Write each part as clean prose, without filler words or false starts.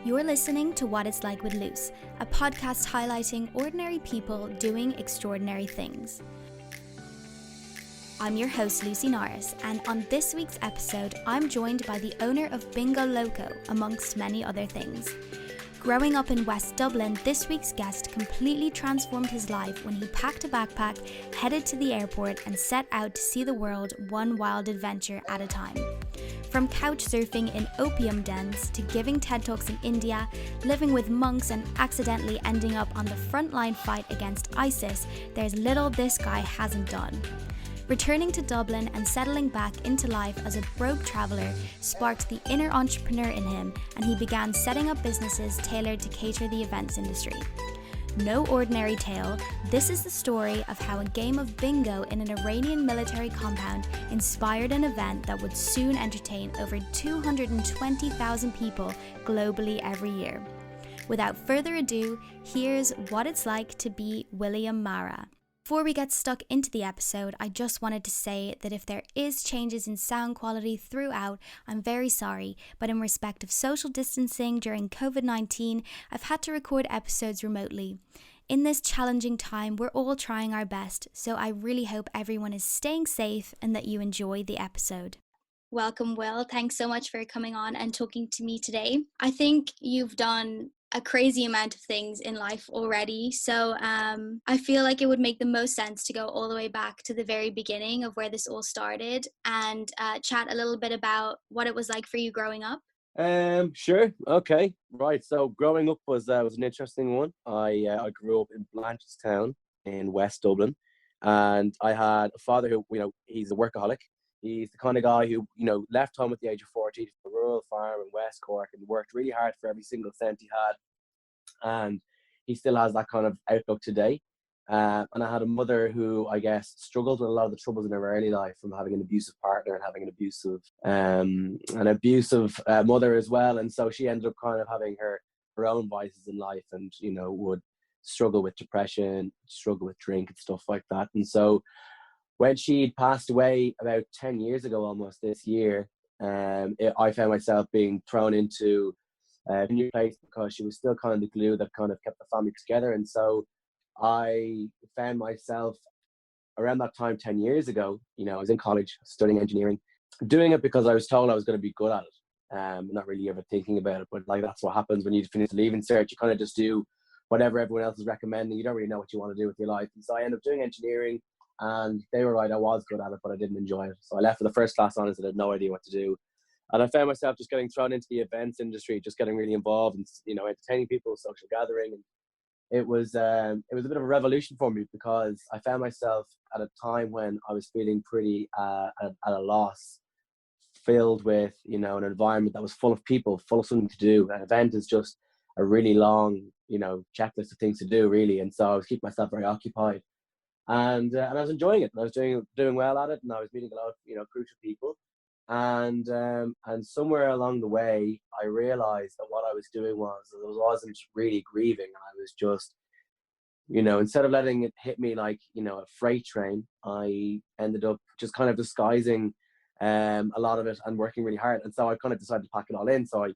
You're listening to What It's Like with Luce, a podcast highlighting ordinary people doing extraordinary things. I'm your host, Lucy Norris, and on this week's episode, I'm joined by the owner of Bingo Loco, amongst many other things. Growing up in West Dublin, this week's guest completely transformed his life when he packed a backpack, headed to the airport, and set out to see the world one wild adventure at a time. From couch surfing in opium dens to giving TED Talks in India, living with monks and accidentally ending up on the frontline fight against ISIS, there's little this guy hasn't done. Returning to Dublin and settling back into life as a broke traveller sparked the inner entrepreneur in him, and he began setting up businesses tailored to cater the events industry. No ordinary tale, this is the story of how a game of bingo in an Iranian military compound inspired an event that would soon entertain over 220,000 people globally every year. Without further ado, here's what it's like to be William Meara. Before we get stuck into the episode, I just wanted to say that if there is changes in sound quality throughout, I'm very sorry, but in respect of social distancing during COVID-19, I've had to record episodes remotely. In this challenging time, we're all trying our best, so I really hope everyone is staying safe and that you enjoy the episode. Welcome, Will. Thanks so much for coming on and talking to me today. I think you've done a crazy amount of things in life already, so I feel like it would make the most sense to go all the way back to the very beginning of where this all started and chat a little bit about what it was like for you growing up. Sure. Okay. Right. So growing up was an interesting one. I grew up in Blanchardstown in West Dublin, and I had a father who, he's a workaholic. He's the kind of guy who, left home at the age of 40 for a rural farm in West Cork and worked really hard for every single cent he had. And he still has that kind of outlook today. And I had a mother who, I guess, struggled with a lot of the troubles in her early life, from having an abusive partner and having an abusive mother as well. And so she ended up kind of having her own vices in life, and, would struggle with depression, struggle with drink and stuff like that. And so when she passed away about 10 years ago, almost this year, I found myself being thrown into a new place because she was still kind of the glue that kind of kept the family together. And so I found myself around that time 10 years ago, I was in college studying engineering, doing it because I was told I was going to be good at it. Not really ever thinking about it, but that's what happens when you finish the Leaving Cert. You kind of just do whatever everyone else is recommending. You don't really know what you want to do with your life. And so I ended up doing engineering, and they were right, I was good at it, but I didn't enjoy it. So I left with a first class honours and had no idea what to do. And I found myself just getting thrown into the events industry, just getting really involved and, entertaining people, social gathering. And it was a bit of a revolution for me, because I found myself at a time when I was feeling pretty at a loss, filled with, an environment that was full of people, full of something to do. An event is just a really long, checklist of things to do, really. And so I was keeping myself very occupied. And I was enjoying it, and I was doing well at it, and I was meeting a lot of, crucial people. And somewhere along the way, I realized that what I was doing wasn't really grieving. I was just, instead of letting it hit me like, a freight train, I ended up just kind of disguising a lot of it and working really hard. And so I kind of decided to pack it all in. So I,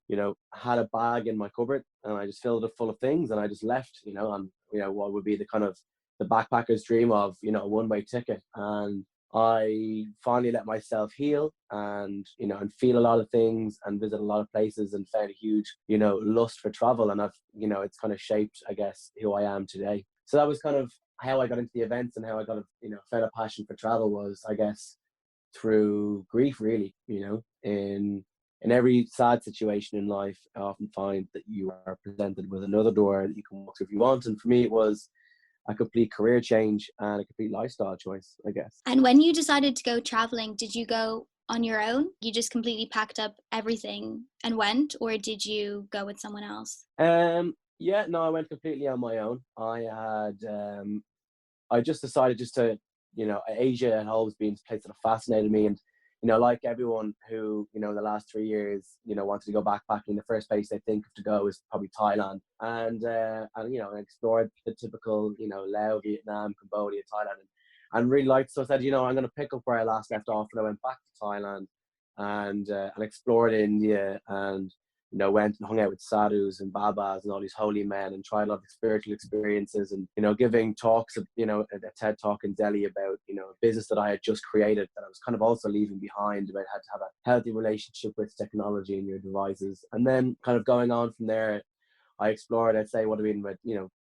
had a bag in my cupboard, and I just filled it full of things, and I just left, on, what would be the kind of the backpacker's dream of, a one-way ticket. And I finally let myself heal and, and feel a lot of things and visit a lot of places, and found a huge, lust for travel. And I've, it's kind of shaped, I guess, who I am today. So that was kind of how I got into the events, and how I got found a passion for travel was, I guess, through grief, really. In every sad situation in life, I often find that you are presented with another door that you can walk through if you want. And for me, it was a complete career change and a complete lifestyle choice, I guess. And when you decided to go traveling, did you go on your own? You just completely packed up everything and went, or did you go with someone else? Yeah, no, I went completely on my own. I just decided to, Asia had always been a place that fascinated me. And, like everyone who, the last 3 years, wanted to go backpacking, the first place they think of to go is probably Thailand. And I explored the typical, Laos, Vietnam, Cambodia, Thailand, and really liked it. So I said, I'm going to pick up where I last left off. And I went back to Thailand and explored India and went and hung out with sadhus and babas and all these holy men and tried a lot of spiritual experiences, and, giving talks, a TED talk in Delhi about, a business that I had just created that I was kind of also leaving behind, about how to have a healthy relationship with technology and your devices. And then kind of going on from there, I explored, I'd say, what have been about,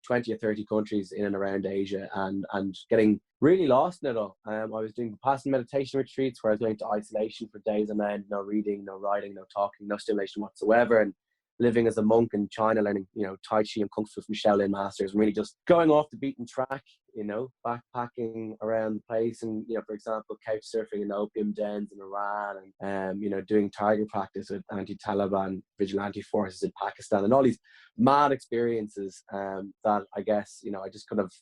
20 or 30 countries in and around Asia, and getting really lost in it all. I was doing Vipassana meditation retreats where I was going to isolation for days on end, no reading, no writing, no talking, no stimulation whatsoever, and living as a monk in China, learning, Tai Chi and Kung Fu from Shaolin masters, and really just going off the beaten track, backpacking around the place, and, for example, couch surfing in opium dens in Iran, and, doing target practice with anti-Taliban vigilante forces in Pakistan, and all these mad experiences that I guess, I just kind of,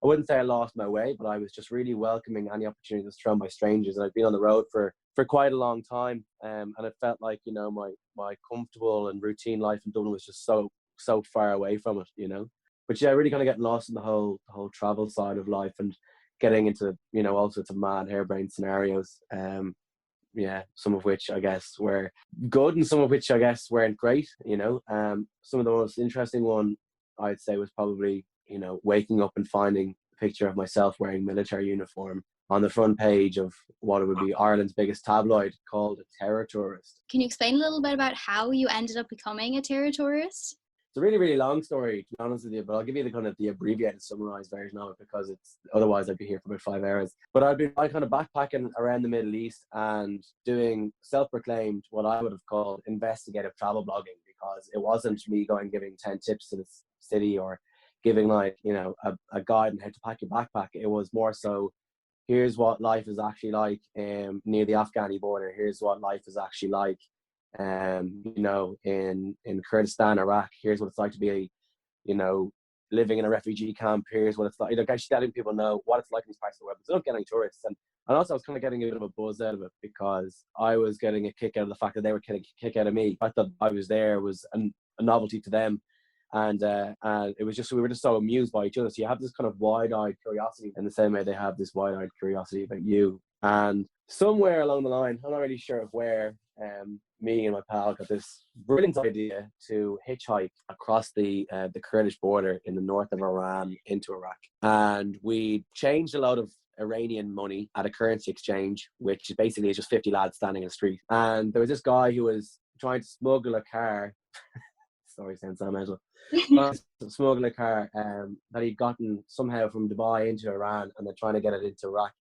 I wouldn't say I lost my way, but I was just really welcoming any opportunity that's thrown by strangers. And I've been on the road for quite a long time. And it felt like, my comfortable and routine life in Dublin was just so far away from it, But yeah, really kind of getting lost in the whole travel side of life, and getting into, all sorts of mad harebrained scenarios. Some of which I guess were good and some of which I guess weren't great, Some of the most interesting one I'd say was probably, waking up and finding a picture of myself wearing military uniform on the front page of what it would be Ireland's biggest tabloid, called a terror tourist. Can you explain a little bit about how you ended up becoming a terror tourist? It's a really, really long story, to be honest with you, but I'll give you the kind of the abbreviated, summarized version of it, because otherwise I'd be here for about 5 hours. But I'd been kind of backpacking around the Middle East and doing self-proclaimed, what I would have called investigative travel blogging, because it wasn't me going giving 10 tips to the city or giving a guide on how to pack your backpack. It was more so, here's what life is actually like near the Afghani border. Here's what life is actually like in Kurdistan, Iraq. Here's what it's like to be, living in a refugee camp. Here's what it's like, actually letting people know what it's like in these parts of the world. But don't get any tourists. And also I was kind of getting a bit of a buzz out of it, because I was getting a kick out of the fact that they were getting a kick out of me. I thought I was there was a novelty to them. And it was just, we were just so amused by each other. So you have this kind of wide-eyed curiosity in the same way they have this wide-eyed curiosity about you. And somewhere along the line, I'm not really sure of where, me and my pal got this brilliant idea to hitchhike across the Kurdish border in the north of Iran into Iraq. And we changed a lot of Iranian money at a currency exchange, which basically is just 50 lads standing in the street. And there was this guy who was trying to smuggle a car. Sorry, sounds so mental. Smuggle a car that he'd gotten somehow from Dubai into Iran, and they're trying to get it into Iraq.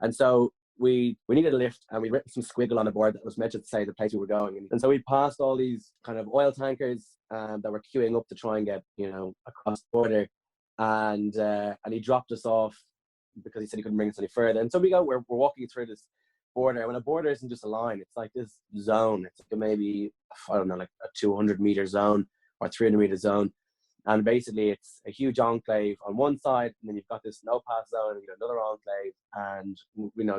And so we needed a lift, and we written some squiggle on the board that was meant to say the place we were going. And so we passed all these kind of oil tankers that were queuing up to try and get, across the border. And he dropped us off because he said he couldn't bring us any further. And so we're walking through this border. When a border isn't just a line, it's like this zone. It's like maybe, I don't know, like a 200-meter zone or 300-meter zone. And basically it's a huge enclave on one side, and then you've got this no-pass zone, and you've got another enclave, and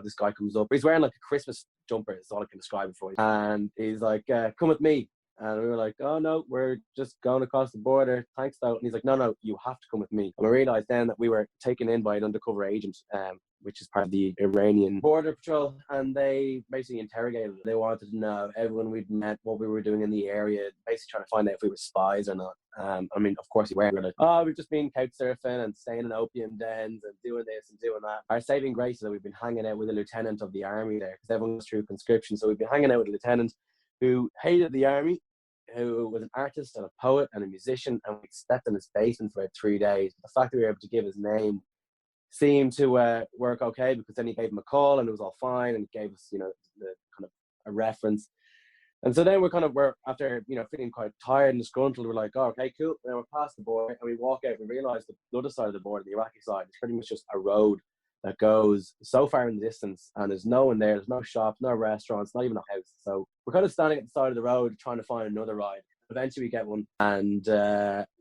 this guy comes up. He's wearing like a Christmas jumper, is all I can describe it for you. And he's like, come with me. And we were like, oh no, we're just going across the border, thanks though. And he's like, no, you have to come with me. And we realized then that we were taken in by an undercover agent, which is part of the Iranian border patrol. And they basically interrogated us. They wanted to know everyone we'd met, what we were doing in the area, basically trying to find out if we were spies or not. Of course we weren't. Like, we've just been couch surfing and staying in opium dens and doing this and doing that. Our saving grace is that we've been hanging out with a lieutenant of the army there, because everyone goes through conscription. So we've been hanging out with a lieutenant who hated the army, who was an artist and a poet and a musician, and we slept in his basement for about 3 days. The fact that we were able to give his name seemed to work okay, because then he gave him a call and it was all fine, and he gave us, the kind of a reference. And so then we're after, feeling quite tired and disgruntled, we're like, oh, okay, cool. Then we're past the border and we walk out and we realize the other side of the border, the Iraqi side, is pretty much just a road that goes so far in the distance, and there's no one there. There's no shops, no restaurants, not even a house. So we're kind of standing at the side of the road trying to find another ride. Eventually we get one, and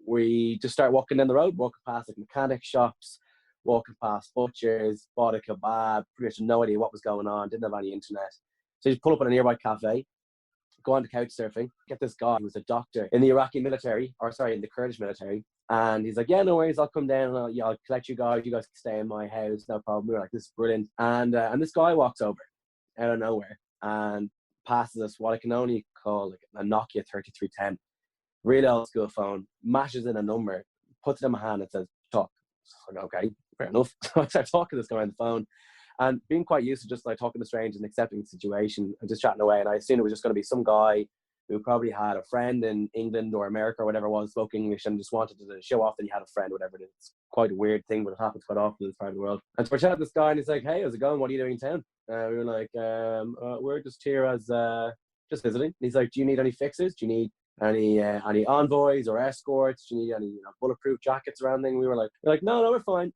we just start walking down the road, walking past like mechanic shops, walking past butchers, bought a kebab, pretty much no idea what was going on, didn't have any internet. So you just pull up at a nearby cafe, go on to couch surfing, get this guy who was a doctor in the Iraqi military, in the Kurdish military. And he's like, yeah, no worries, I'll come down and I'll collect you guys. You guys can stay in my house, no problem. We were like, this is brilliant. And this guy walks over out of nowhere and passes us what I can only call like a Nokia 3310. really old school phone, mashes in a number, puts it in my hand and says, talk. So, okay, fair enough. So I start talking to this guy on the phone, and being quite used to just like talking to strangers and accepting the situation and just chatting away. And I assumed it was just going to be some guy who probably had a friend in England or America or whatever it was, spoke English, and just wanted to show off that he had a friend, whatever it is. It's quite a weird thing, but it happens quite often in this part of the world. And so we're chatting to this guy, and he's like, hey, how's it going? What are you doing in town? We were like, we're just here as just visiting. And he's like, do you need any fixes? Do you need any envoys or escorts? Do you need any bulletproof jackets or anything? We're like, no, we're fine.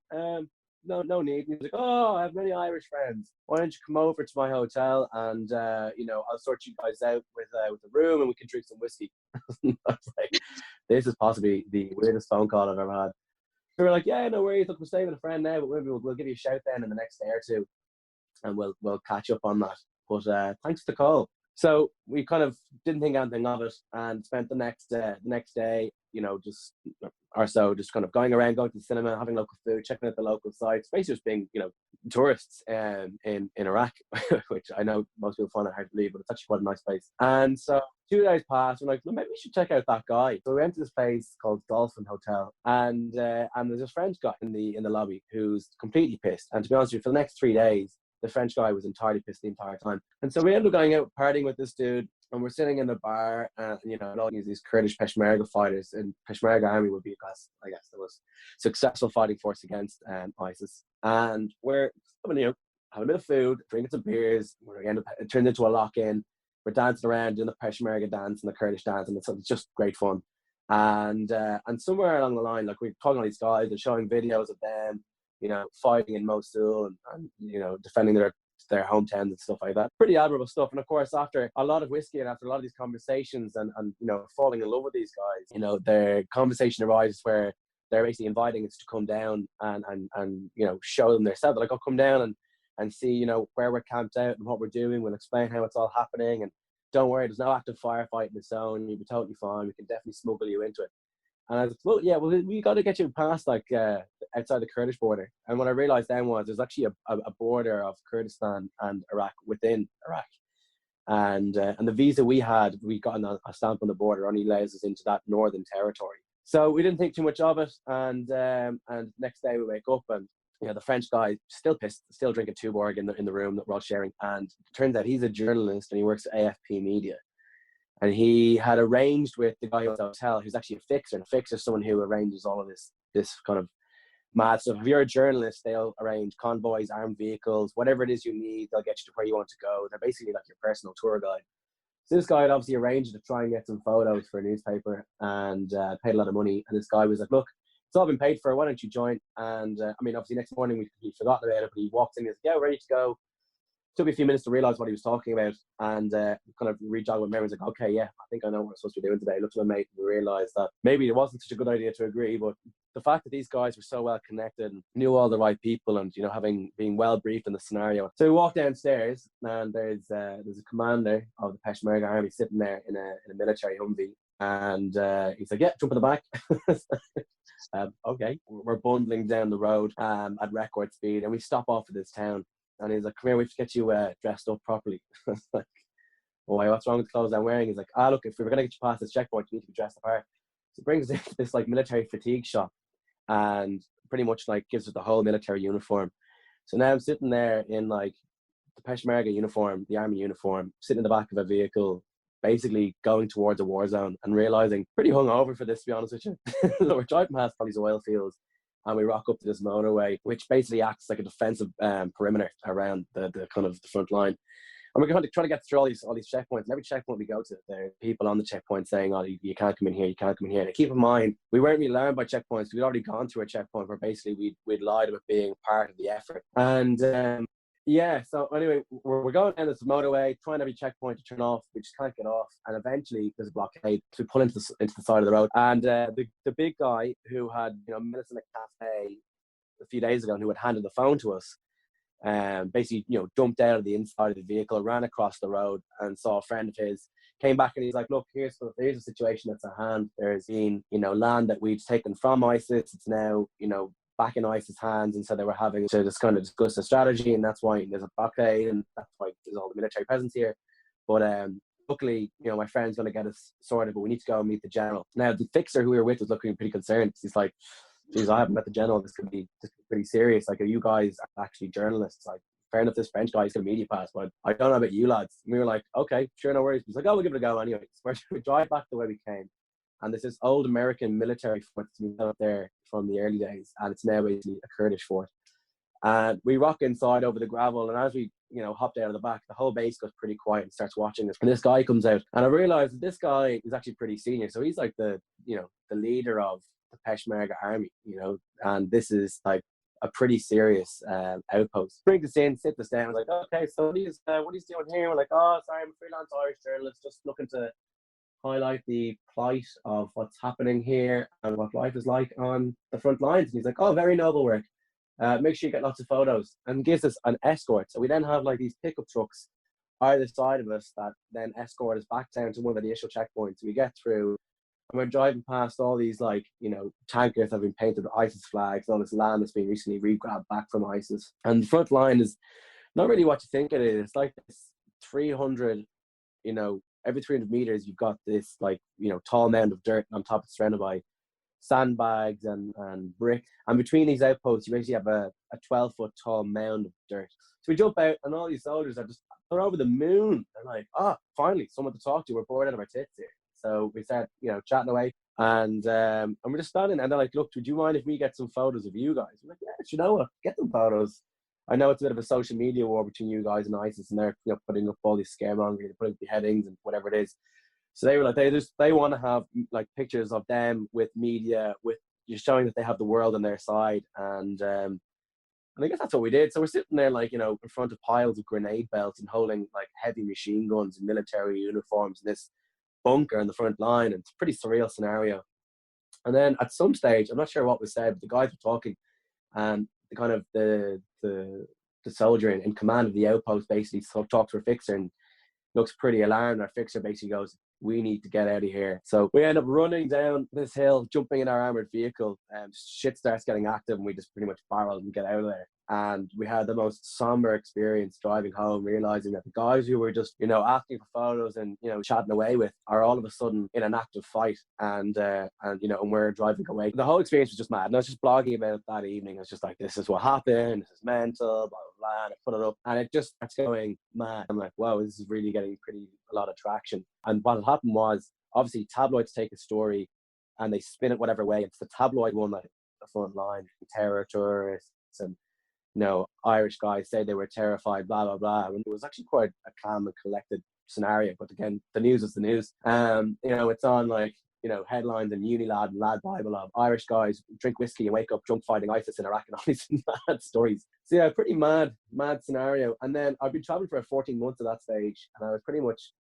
No need. And he was like, oh, I have many Irish friends. Why don't you come over to my hotel and I'll sort you guys out with the room and we can drink some whiskey. I was like, this is possibly the weirdest phone call I've ever had. So we're like, yeah, no worries. Look, we're staying with a friend now, but maybe we'll give you a shout then in the next day or two, and we'll catch up on that. But thanks for the call. So we kind of didn't think anything of it and spent the next day, just kind of going around, going to the cinema, having local food, checking out the local sites, basically just being, tourists in Iraq, which I know most people find it hard to believe, but it's actually quite a nice place. And so 2 days passed, we're like, well, maybe we should check out that guy. So we went to this place called Dolphin Hotel, and there's this French guy in the lobby who's completely pissed. And to be honest with you, for the next 3 days, the French guy was entirely pissed the entire time. And so we ended up going out partying with this dude, and we're sitting in the bar, and all these Kurdish Peshmerga fighters, and Peshmerga army would be, I guess, the most successful fighting force against ISIS. And we're having a bit of food, drinking some beers. It turned into a lock-in. We're dancing around, doing the Peshmerga dance and the Kurdish dance, and it's just great fun. And somewhere along the line, like, we're talking to these guys and showing videos of them, fighting in Mosul and defending their hometowns and stuff like that. Pretty admirable stuff. And of course, after a lot of whiskey and after a lot of these conversations and falling in love with these guys, their conversation arises where they're basically inviting us to come down and show them their set. They're like, oh, come down and see, where we're camped out and what we're doing. We'll explain how it's all happening. And don't worry, there's no active firefight in the zone. You'll be totally fine. We can definitely smuggle you into it. And I was like, well, we got to get you past outside the Kurdish border. And what I realized then was there's actually a border of Kurdistan and Iraq within Iraq. And the visa we had, we got a stamp on the border, only allows us into that northern territory. So we didn't think too much of it. And next day we wake up and the French guy still pissed, still drinking Tuborg in the room that we're all sharing. And it turns out he's a journalist and he works at AFP Media. And he had arranged with the guy at the hotel, who's actually a fixer. And a fixer is someone who arranges all of this kind of mad stuff. If you're a journalist, they'll arrange convoys, armed vehicles, whatever it is you need, they'll get you to where you want to go. They're basically like your personal tour guide. So this guy had obviously arranged to try and get some photos for a newspaper and paid a lot of money. And this guy was like, look, it's all been paid for. Why don't you join? And obviously next morning we'd forgotten about it, but he walked in and he was like, yeah, we're ready to go. Took me a few minutes to realize what he was talking about and kind of re-jog with memories. Like, okay, yeah, I think I know what we're supposed to be doing today. Looked at my mate and we realized that maybe it wasn't such a good idea to agree, but the fact that these guys were so well connected and knew all the right people and being well briefed in the scenario. So we walked downstairs and there's a commander of the Peshmerga army sitting there in a military Humvee, and he's like, yeah, jump in the back. Okay, we're bundling down the road at record speed, and we stop off at this town. And he's like, come here, we have to get you dressed up properly. I was like, why, what's wrong with the clothes I'm wearing? He's like, look, if we were going to get you past this checkpoint, you need to be dressed apart. So he brings us into this military fatigue shop and pretty much gives us the whole military uniform. So now I'm sitting there in the Peshmerga uniform, the army uniform, sitting in the back of a vehicle, basically going towards a war zone and realizing, pretty hungover for this, to be honest with you. We're driving past all these oil fields. And we rock up to this motorway, which basically acts like a defensive perimeter around the kind of the front line. And we're going to try to get through all these checkpoints. And every checkpoint we go to, there are people on the checkpoint saying, oh, you can't come in here, you can't come in here. And keep in mind, we weren't really alarmed by checkpoints. We'd already gone through a checkpoint where basically we'd lied about being part of the effort. And so anyway, we're going down this motorway, trying every checkpoint to turn off. We just can't get off. And eventually there's a blockade. So we pull into the side of the road. And the big guy who had met us in a cafe a few days ago and who had handed the phone to us, basically jumped out of the inside of the vehicle, ran across the road and saw a friend of his, came back and he's like, look, here's the situation that's at hand. There's been land that we'd taken from ISIS. It's now back in ISIS hands, and so they were having to just kind of discuss the strategy, and that's why there's a blockade, and that's why there's all the military presence here. But luckily, my friend's going to get us sorted, but we need to go and meet the general. Now, the fixer who we were with was looking pretty concerned. He's like, geez, I haven't met the general. This could be pretty serious. Like, are you guys actually journalists? Like, fair enough, this French guy's got a media pass, but I don't know about you lads. And we were like, okay, sure, no worries. He's like, oh, we'll give it a go anyway. So we drive back the way we came. And there's this old American military fort that's been up there from the early days. And it's now basically a Kurdish fort. And we rock inside over the gravel. And as we, hopped out of the back, the whole base goes pretty quiet and starts watching us. And this guy comes out. And I realized that this guy is actually pretty senior. So he's like the leader of the Peshmerga army, and this is like a pretty serious outpost. Brings us in, sit us down. I was like, okay, so what he's doing here? We're like, oh, sorry, I'm a freelance Irish journalist, just looking to highlight the plight of what's happening here and what life is like on the front lines. And he's like, oh, very noble work. Make sure you get lots of photos, and gives us an escort. So we then have like these pickup trucks either side of us that then escort us back down to one of the initial checkpoints. We get through, and we're driving past all these tankers that have been painted with ISIS flags, all this land that's been recently re-grabbed back from ISIS. And the front line is not really what you think it is. It's like this 300, every 300 meters, you've got this tall mound of dirt on top, it's surrounded by sandbags and brick. And between these outposts, you basically have a 12-foot tall mound of dirt. So we jump out, and all these soldiers they're over the moon. They're like, finally, someone to talk to. We're bored out of our tits here. So we start, chatting away, and we're just standing, and they're like, look, would you mind if we get some photos of you guys? We're like, yeah, you know what? Get them photos. I know it's a bit of a social media war between you guys and ISIS, and they're putting up all these scaremongering, they're putting up beheadings and whatever it is. So they were like, they want to have like pictures of them with media, with just showing that they have the world on their side, and I guess that's what we did. So we're sitting there in front of piles of grenade belts and holding like heavy machine guns and military uniforms in this bunker in the front line, and it's a pretty surreal scenario. And then at some stage, I'm not sure what was said, but the guys were talking, and the soldier in command of the outpost basically talks to our fixer and looks pretty alarmed. Our fixer basically goes, we need to get out of here. So we end up running down this hill, jumping in our armored vehicle, and shit starts getting active, and we just pretty much barrel and get out of there. And we had the most somber experience driving home, realizing that the guys who were just, asking for photos and, chatting away with are all of a sudden in an active fight, and we're driving away. The whole experience was just mad. And I was just blogging about it that evening. I was just like, this is what happened. This is mental, blah, blah, blah. And I put it up, and it just starts going mad. I'm like, wow, this is really getting a lot of traction. And what had happened was, obviously, tabloids take a story and they spin it whatever way. It's the tabloid one that the front line, terror tourists, and Irish guys say they were terrified, blah, blah, blah. And it was actually quite a calm and collected scenario. But again, the news is the news. It's on headlines and Unilad and Lad Bible of Irish guys drink whiskey and wake up drunk fighting ISIS in Iraq, and all these mad stories. So yeah, pretty mad scenario. And then I've been traveling for 14 months at that stage, and I was pretty much,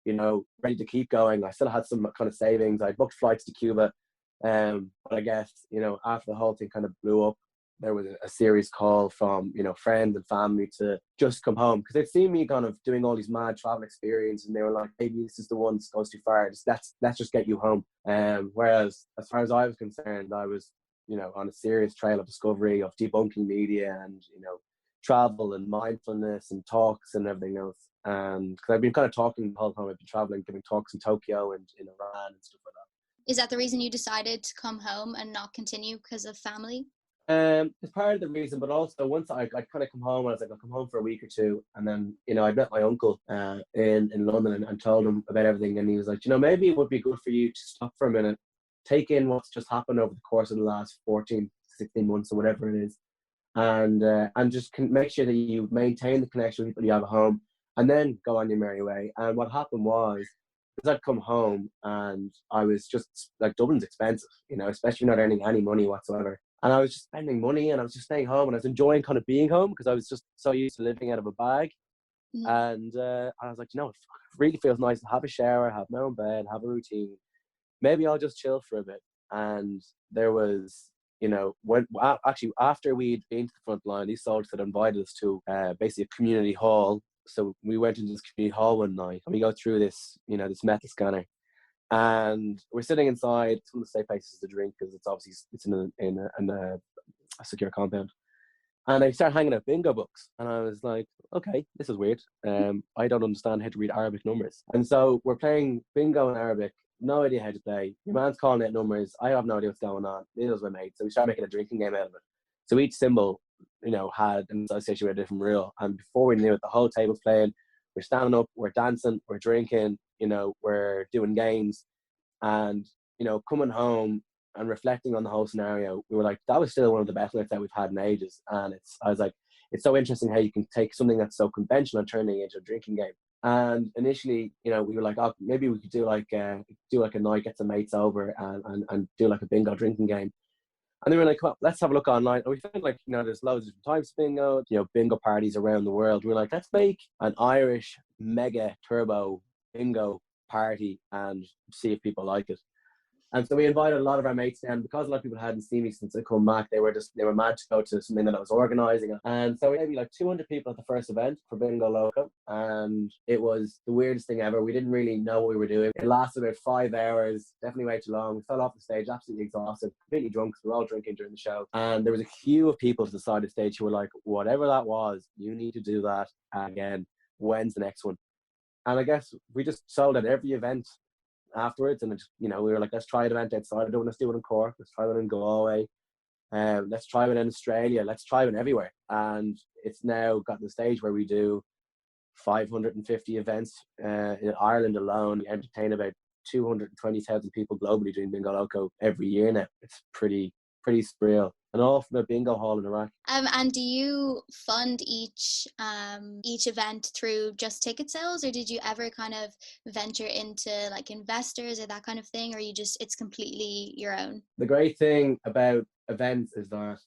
ready to keep going. I still had some kind of savings. I booked flights to Cuba. But I guess, after the whole thing kind of blew up, there was a serious call from, friends and family to just come home, because they'd seen me kind of doing all these mad travel experiences, and they were like, maybe this is the one that goes too far. Let's just get you home. Whereas as far as I was concerned, I was, on a serious trail of discovery, of debunking media, and, travel and mindfulness and talks and everything else. And because I've been kind of talking the whole time I've been traveling, giving talks in Tokyo and in Iran and stuff like that. Is that the reason you decided to come home and not continue, because of family? It's part of the reason, but also once I kind of come home, I was like, I'll come home for a week or two, and then I met my uncle in London and told him about everything, and he was like, maybe it would be good for you to stop for a minute, take in what's just happened over the course of the last 14, 16 months or whatever it is, and just make sure that you maintain the connection with people you have at home, and then go on your merry way. And what happened was, because I'd come home and I was just like, Dublin's expensive, especially not earning any money whatsoever. And I was just spending money, and I was just staying home, and I was enjoying kind of being home, because I was just so used to living out of a bag. And I was like, it really feels nice to have a shower, have my own bed, have a routine. Maybe I'll just chill for a bit. And there was, actually after we'd been to the front line, these soldiers had invited us to basically a community hall. So we went into this community hall one night, and we go through this, this metal scanner. And we're sitting inside. It's one of the safe places to drink, because it's obviously in a secure compound. And they started hanging out bingo books. And I was like, okay, this is weird. I don't understand how to read Arabic numbers. And so we're playing bingo in Arabic, no idea how to play. Your man's calling out numbers. I have no idea what's going on. Neither does my mate. So we started making a drinking game out of it. So each symbol, had an association with a different rule. And before we knew it, the whole table's playing. We're standing up, we're dancing, we're drinking, we're doing games. And, coming home and reflecting on the whole scenario, we were like, that was still one of the best nights that we've had in ages. And I was like, it's so interesting how you can take something that's so conventional and turn it into a drinking game. And initially, we were like, oh, maybe we could do like a night, get some mates over and do like a bingo drinking game. And they were like, well, let's have a look online. And we found like, there's loads of different types of bingo, bingo parties around the world. We were like, let's make an Irish mega turbo bingo party and see if people like it. And so we invited a lot of our mates down. Because a lot of people hadn't seen me since I come back, they were mad to go to something that I was organising. And so we had like 200 people at the first event for Bingo Loco. And it was the weirdest thing ever. We didn't really know what we were doing. It lasted about 5 hours, definitely way too long. We fell off the stage, absolutely exhausted, completely drunk. We were all drinking during the show. And there was a queue of people to the side of the stage who were like, whatever that was, you need to do that again. When's the next one? And I guess we just sold at every event afterwards, and we were like, let's try an event outside of Dublin, let's do it in Cork, let's try it in Galway, let's try it in Australia, let's try it everywhere. And it's now got to the stage where we do 550 events in Ireland alone. We entertain about 220,000 people globally doing Bingo Loco every year now. It's pretty surreal. And all from a bingo hall in Iraq. And do you fund each event through just ticket sales, or did you ever kind of venture into like investors or that kind of thing, or it's completely your own? The great thing about events is that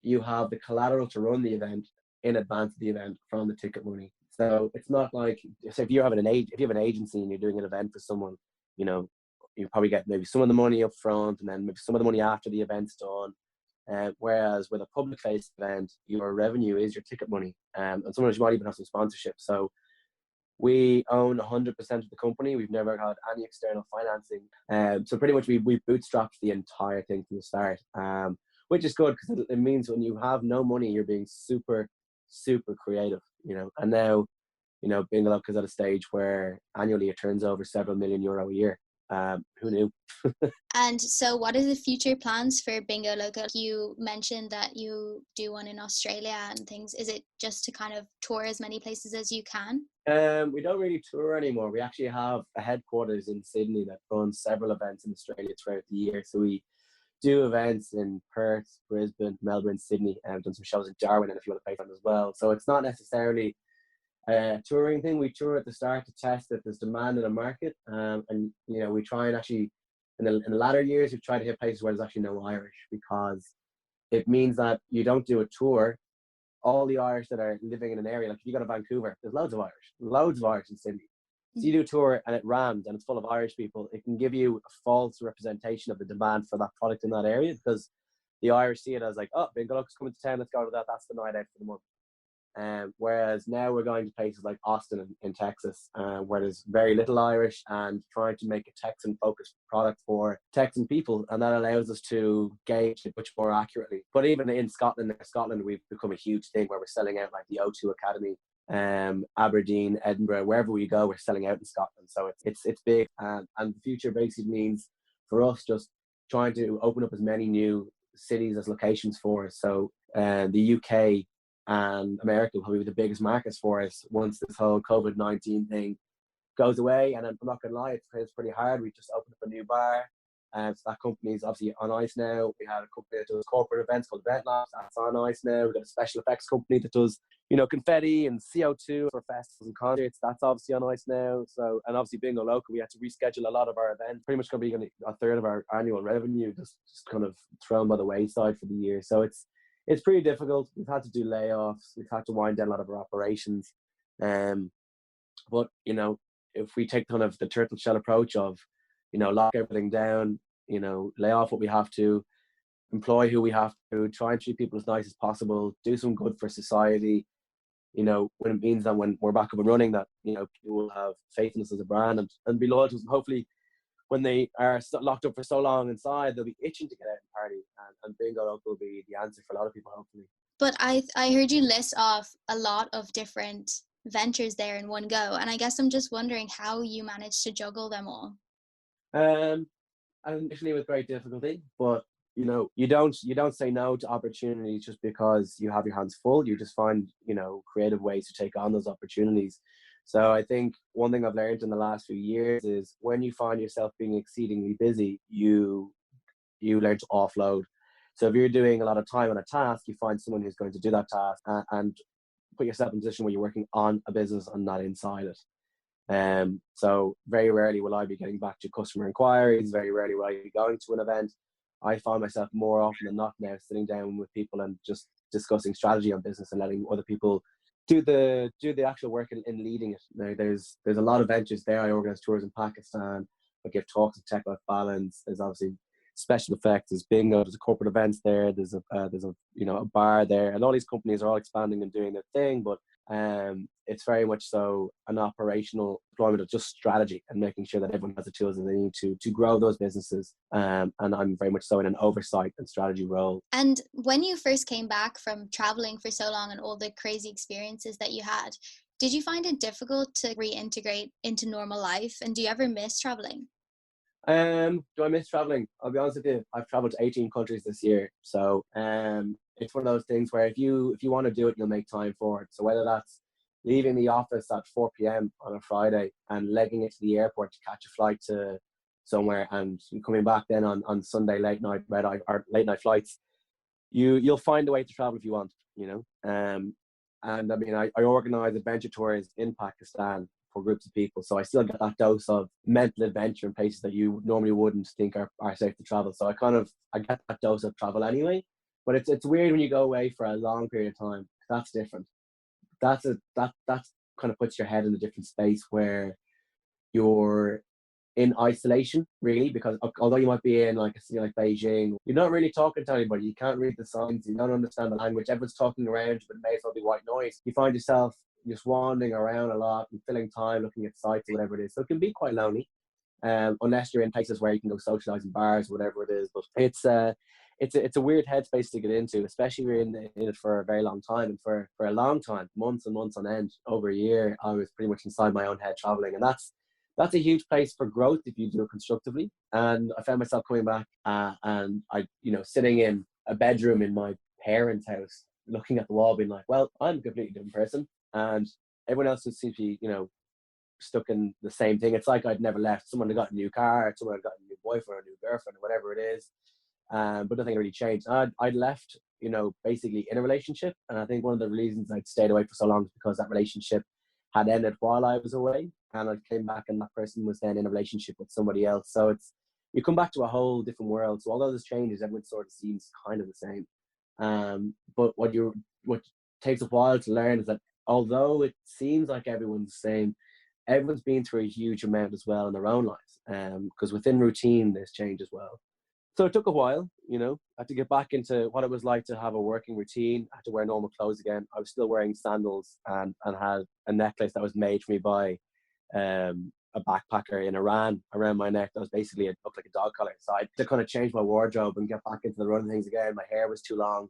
you have the collateral to run the event in advance of the event from the ticket money. So it's not like, so if you have an agency and you're doing an event for someone, you probably get maybe some of the money up front and then maybe some of the money after the event's done. Whereas with a public face event, your revenue is your ticket money. And sometimes you might even have some sponsorship. So we own 100% of the company. We've never had any external financing. So pretty much we bootstrapped the entire thing from the start, which is good because it means when you have no money, you're being super, super creative, And now, Bingo Loco is at a stage where annually it turns over several million euro a year. Who knew? And so what are the future plans for Bingo Loco? You mentioned that you do one in Australia and things. Is it just to kind of tour as many places as you can? We don't really tour anymore. We actually have a headquarters in Sydney that runs several events in Australia throughout the year. So we do events in Perth, Brisbane, Melbourne, Sydney, and done some shows in Darwin and a few other places as well. So it's not necessarily a touring thing. We tour at the start to test that there's demand in the market, and we try and actually in the latter years we've tried to hit places where there's actually no Irish, because it means that you don't do a tour. All the Irish that are living in an area, like if you go to Vancouver, there's loads of Irish in Sydney. So you do a tour and it rams and it's full of Irish people, it can give you a false representation of the demand for that product in that area, because the Irish see it as like, oh, Bingo Loco's coming to town, let's go to that, that's the night out for the month. Whereas now we're going to places like Austin in Texas, where there's very little Irish, and trying to make a Texan-focused product for Texan people, and that allows us to gauge it much more accurately. But even in Scotland, we've become a huge thing where we're selling out like the O2 Academy, Aberdeen, Edinburgh, wherever we go, we're selling out in Scotland. So it's big, and the future basically means for us just trying to open up as many new cities as locations for us. So the UK and America will probably be the biggest markets for us once this whole COVID-19 thing goes away. And I'm not going to lie, it's pretty hard. We just opened up a new bar, and so that company is obviously on ice now. We had a company that does corporate events called Event Labs, that's on ice now. We've got a special effects company that does confetti and CO2 for festivals and concerts, that's obviously on ice now. So, and obviously Bingo Loco, we had to reschedule a lot of our events. Pretty much going to be a third of our annual revenue just kind of thrown by the wayside for the year. So it's pretty difficult. We've had to do layoffs. We've had to wind down a lot of our operations. But, if we take kind of the turtle shell approach of, lock everything down, lay off what we have to, employ who we have to, try and treat people as nice as possible, do some good for society, when it means that when we're back up and running, that, people will have faith in us as a brand and be loyal to us. And hopefully, when they are locked up for so long inside, they'll be itching to get out and party, and Bingo Loco will be the answer for a lot of people, hopefully. But I heard you list off a lot of different ventures there in one go, and I guess I'm just wondering how you managed to juggle them all. Um, and initially with great difficulty, but you don't say no to opportunities just because you have your hands full. You just find, creative ways to take on those opportunities. So I think one thing I've learned in the last few years is when you find yourself being exceedingly busy, you learn to offload. So if you're doing a lot of time on a task, you find someone who's going to do that task, and put yourself in a position where you're working on a business and not inside it. So very rarely will I be getting back to customer inquiries. Very rarely will I be going to an event. I find myself more often than not now sitting down with people and just discussing strategy on business and letting other people do the actual work in leading it. Now, there's a lot of ventures there. I organize tours in Pakistan. I give talks at Tech Life Balance. There's obviously special effects. There's bingo. There's a corporate events there. There's a bar there, and all these companies are all expanding and doing their thing. But it's very much so an operational deployment of just strategy and making sure that everyone has the tools that they need to grow those businesses. And I'm very much so in an oversight and strategy role. And when you first came back from traveling for so long and all the crazy experiences that you had, did you find it difficult to reintegrate into normal life? And do you ever miss traveling? Do I miss traveling? I'll be honest with you. I've traveled to 18 countries this year, so it's one of those things where if you want to do it, you'll make time for it. So whether that's leaving the office at 4 p.m. on a Friday and legging it to the airport to catch a flight to somewhere, and coming back then on Sunday late night red eye or late night flights, you'll find a way to travel if you want, and I mean, I organize adventure tours in Pakistan for groups of people. So I still get that dose of mental adventure in places that you normally wouldn't think are safe to travel. So I get that dose of travel anyway. But it's weird when you go away for a long period of time. That's different. That's kind of puts your head in a different space where you're in isolation, really, because although you might be in like a city like Beijing, you're not really talking to anybody. You can't read the signs. You don't understand the language. Everyone's talking around you, but it may as well be white noise. You find yourself just wandering around a lot and filling time looking at sites or whatever it is. So it can be quite lonely, unless you're in places where you can go socialize in bars, whatever it is. But it's a weird headspace to get into, especially if you're in it for a very long time. And for a long time, months and months on end, over a year, I was pretty much inside my own head traveling, and that's a huge place for growth if you do it constructively. And I found myself coming back and sitting in a bedroom in my parents' house, looking at the wall, being like, well, I'm a completely different person. And everyone else just seems to be, stuck in the same thing. It's like I'd never left. Someone had got a new car, someone had got a new boyfriend or a new girlfriend or whatever it is. But nothing really changed. I'd left, basically in a relationship. And I think one of the reasons I'd stayed away for so long is because that relationship had ended while I was away, and I came back and that person was then in a relationship with somebody else. So you come back to a whole different world. So although there's changes, everyone sort of seems kind of the same. But what takes a while to learn is that although it seems like everyone's the same, everyone's been through a huge amount as well in their own lives. Because within routine, there's change as well. So it took a while, I had to get back into what it was like to have a working routine. I had to wear normal clothes again. I was still wearing sandals and had a necklace that was made for me by a backpacker in Iran around my neck. That was basically, it looked like a dog collar. So I had to kind of change my wardrobe and get back into the running things again. My hair was too long.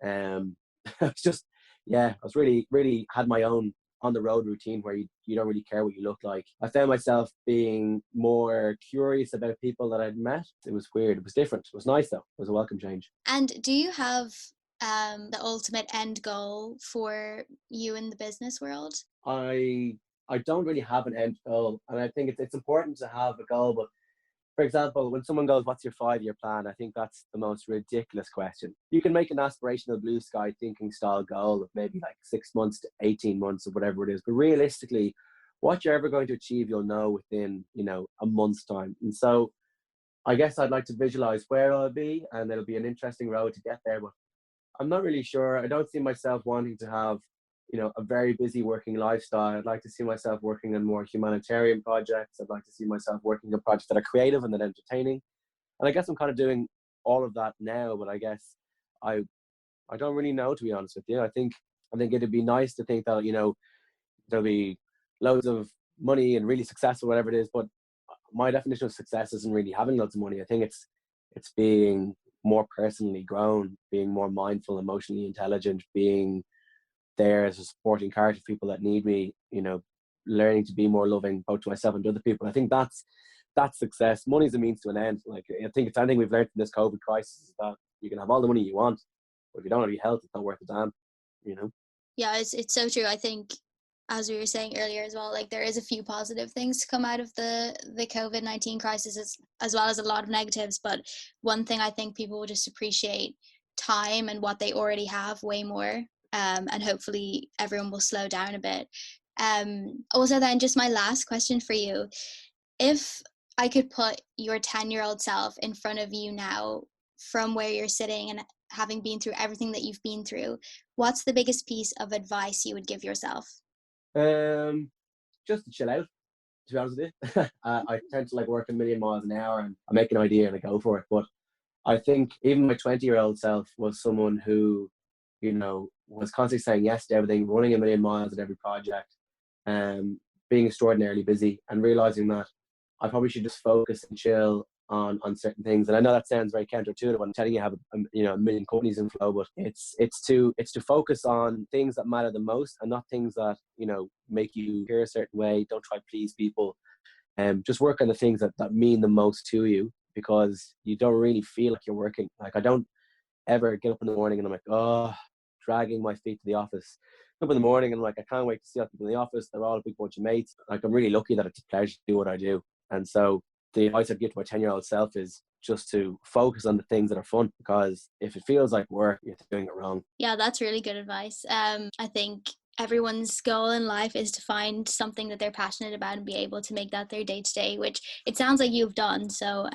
It's just, I was really, really had my own on the road routine where you don't really care what you look like. I found myself being more curious about people that I'd met. It was weird. It was different. It was nice though. It was a welcome change. And do you have the ultimate end goal for you in the business world? I don't really have an end goal, and I think it's important to have a goal. But for example, when someone goes, "What's your 5-year plan?" I think that's the most ridiculous question. You can make an aspirational blue sky thinking style goal of maybe like 6 months to 18 months or whatever it is. But realistically, what you're ever going to achieve, you'll know within, a month's time. And so I guess I'd like to visualize where I'll be, and it'll be an interesting road to get there. But I'm not really sure. I don't see myself wanting to have, a very busy working lifestyle. I'd like to see myself working on more humanitarian projects. I'd like to see myself working on projects that are creative and then entertaining. And I guess I'm kind of doing all of that now, but I guess I don't really know, to be honest with you. I think it'd be nice to think that, there'll be loads of money and really successful, whatever it is. But my definition of success isn't really having loads of money. I think it's being more personally grown, being more mindful, emotionally intelligent, being there as a supporting character for people that need me, learning to be more loving both to myself and to other people. I think that's success. Money's a means to an end. Like, I think it's anything we've learned from this COVID crisis is that you can have all the money you want, but if you don't have any health, it's not worth a damn, Yeah, it's so true. I think, as we were saying earlier as well, like there is a few positive things to come out of the COVID-19 crisis, as well as a lot of negatives. But one thing I think people will just appreciate time and what they already have way more. And hopefully everyone will slow down a bit. Also then, just my last question for you. If I could put your 10-year-old self in front of you now, from where you're sitting and having been through everything that you've been through, what's the biggest piece of advice you would give yourself? Just to chill out, to be honest with you. I tend to like work a million miles an hour, and I make an idea and I go for it. But I think even my 20-year-old self was someone who, was constantly saying yes to everything, running a million miles at every project, being extraordinarily busy, and realizing that I probably should just focus and chill on certain things. And I know that sounds very counterintuitive when I'm telling you have a million companies in flow, but it's to focus on things that matter the most, and not things that make you hear a certain way. Don't try to please people, and just work on the things that mean the most to you, because you don't really feel like you're working. Like, I don't ever get up in the morning and I'm like, oh, dragging my feet to the office. Up in the morning and I'm like, I can't wait to see other people in the office. They're all a big bunch of mates. Like, I'm really lucky that it's a pleasure to do what I do. And so the advice I'd give to my 10-year-old self is just to focus on the things that are fun, because if it feels like work, you're doing it wrong. Yeah, that's really good advice. I think everyone's goal in life is to find something that they're passionate about and be able to make that their day-to-day, which it sounds like you've done. So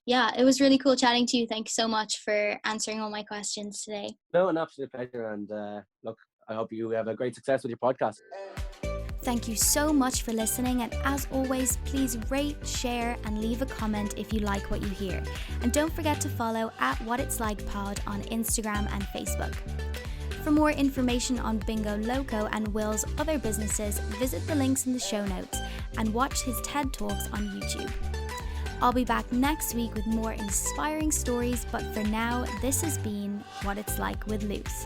yeah, it was really cool chatting to you. Thanks so much for answering all my questions today. No, an absolute pleasure. And look, I hope you have a great success with your podcast. Thank you so much for listening, and as always, please rate, share and leave a comment if you like what you hear. And don't forget to follow @WhatIt'sLikePod on Instagram and Facebook. For more information on Bingo Loco and Will's other businesses, visit the links in the show notes and watch his TED Talks on YouTube. I'll be back next week with more inspiring stories, but for now, this has been What It's Like with Luce.